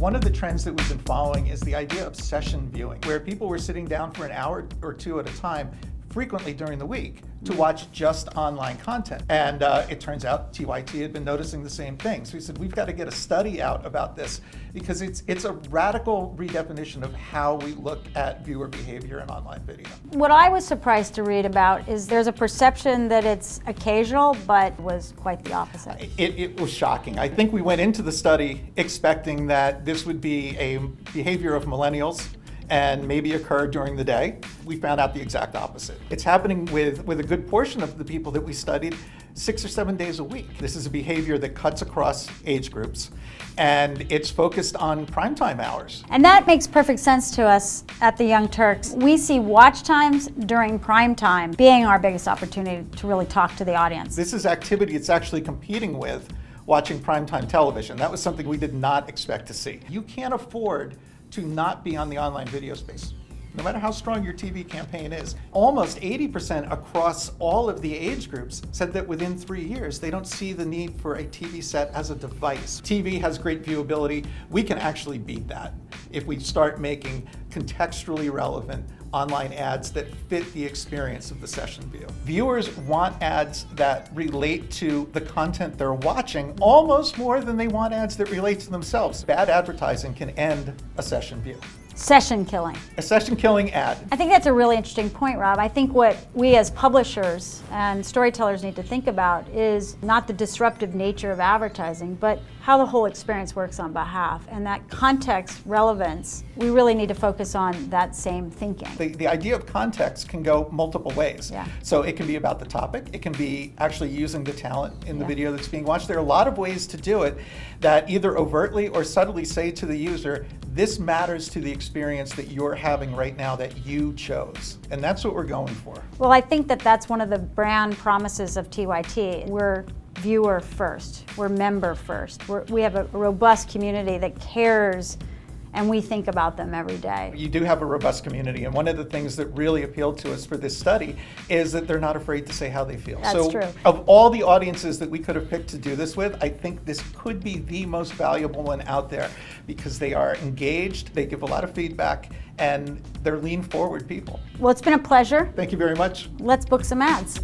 One of the trends that we've been following is the idea of session viewing, where people were sitting down for an hour or two at a time, frequently during the week, to watch just online content. And it turns out TYT had been noticing the same thing. So we said, we've got to get a study out about this, because it's a radical redefinition of how we look at viewer behavior in online video. What I was surprised to read about is there's a perception that it's occasional, but was quite the opposite. It was shocking. I think we went into the study expecting that this would be a behavior of millennials and maybe occur during the day. We found out the exact opposite. It's happening with a good portion of the people that we studied 6 or 7 days a week. This is a behavior that cuts across age groups, and it's focused on primetime hours. And that makes perfect sense to us at the Young Turks. We see watch times during prime time being our biggest opportunity to really talk to the audience. This is activity it's actually competing with watching primetime television. That was something we did not expect to see. You can't afford to not be on the online video space, no matter how strong your TV campaign is. Almost 80% across all of the age groups said that within 3 years, they don't see the need for a TV set as a device. TV has great viewability. We can actually beat that if we start making contextually relevant online ads that fit the experience of the session view. Viewers want ads that relate to the content they're watching almost more than they want ads that relate to themselves. Bad advertising can end a session view. Session killing. A session killing ad. I think that's a really interesting point, Rob. I think what we as publishers and storytellers need to think about is not the disruptive nature of advertising, but how the whole experience works on behalf. And that context relevance, we really need to focus on that same thinking. The idea of context can go multiple ways. Yeah. So it can be about the topic, it can be actually using the talent in the video that's being watched. There are a lot of ways to do it that either overtly or subtly say to the user, this matters to the experience that you're having right now that you chose. And that's what we're going for. Well, I think that that's one of the brand promises of TYT. We're viewer first, we're member first. We have a robust community that cares, and we think about them every day. You do have a robust community, and one of the things that really appealed to us for this study is that they're not afraid to say how they feel. That's true. Of all the audiences that we could have picked to do this with, I think this could be the most valuable one out there, because they are engaged, they give a lot of feedback, and they're lean forward people. Well, it's been a pleasure. Thank you very much. Let's book some ads.